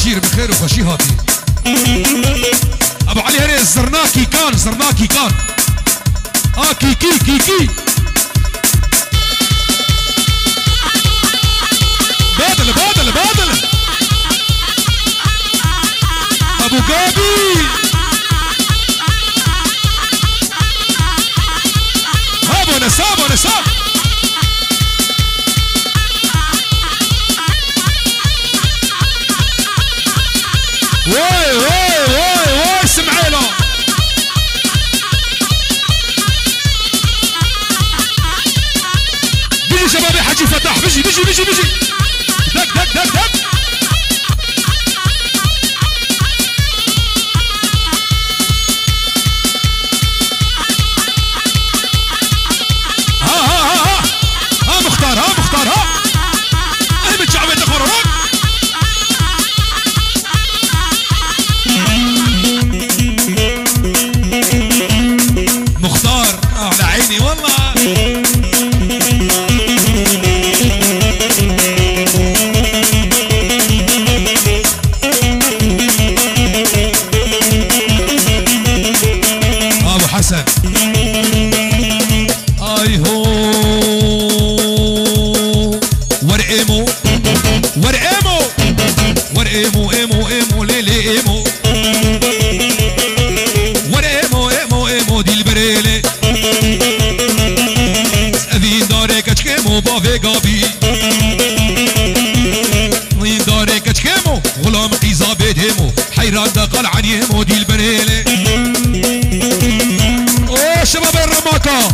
جير بخير وخشي هاتي ابو علي هري زرناكي كان زرناكي كان كيكي كيكي بادل بادل بادل ابو قابي ابو نساب ابو نساب واي واي واي واي سمعينا بيجي شبابي حجي فتح بيجي بيجي بيجي بيجي دق دق دق دق ها مختار ها مختار ها انا متشعبت اخرى مختار على عيني والله ابو حسن اي هو ورقيمو ورقيمو ورقيمو ايمو ايمو ليلي ايمو ورقيمو ايمو ايمو دي البريلي سأذين داري كتشكيمو بافي قابي وين داري كتشكيمو غلام قيزا بيدهمو حيران دقل عن يهمو دي البريلي اوه شباب الرماكة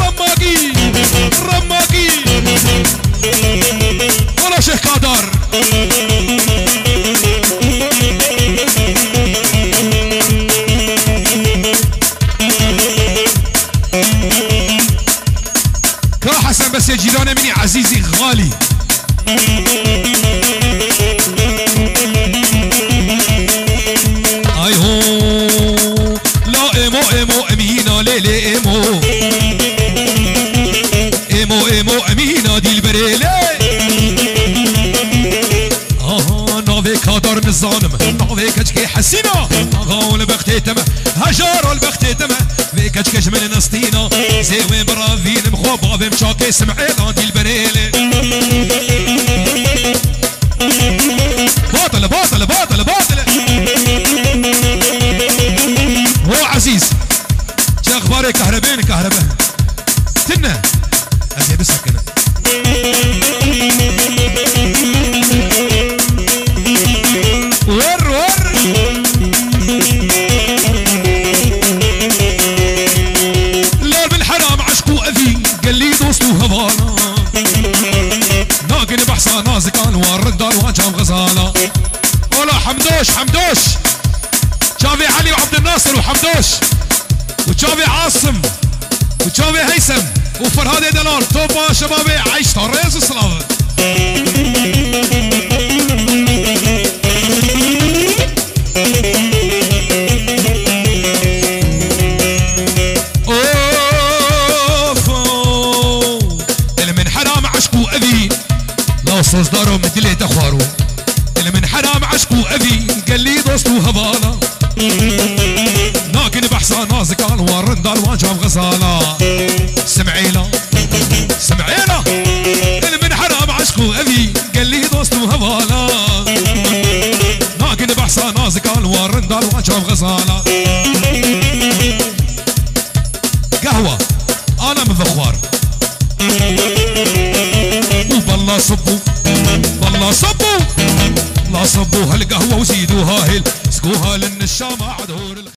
رماكي رماكي ولا شيخ قادر كا حسن بس يا جيران مني عزيزي غالي اي هو لا ايمو ايمو امينة ليلي ايمو ايمو ايمو امينة دي البريلي نوفي كادر نظانم نوفي كتشكي حسينة غاول بختيتم هجار البختيتم في كتشكش من نسطينا زيوين برافين مخوبا في مشاكي سمعينا دي البريلي باطل باطل باطل باطل هو عزيز شو اخبارك كهربين كهرباء تنا ازي بسكنه ور ور لا بالحرام عشقو اذي قال لي دوستو هضانا ناقن بحصى نازكان والردار وانجام غزاله ولا حمدوش حمدوش شافي علي وعبد الناصر وحمدوش وشافي عاصم وشافي هيثم وفرهاد دلال توبا شبابي عيش طريز وصلاة اللي من حرام عشقو اذي لو صدروا مثلي تخوارو اللي من حرام عشقو اذي قال لي دوستو هضاله ناقن بحصى نازكان والرندال وانجام غزاله سمعينا سمعينا اللي من حرام عشقو اذي قال لي دوستو هضاله ناقن بحصى نازكان والرندال وانجام غزاله قهوه انا من ذخوار وبالله صبوا بالله صبوا لا صبوا هالقهوه وزيدوها هيل سقوها لان الشام عدهور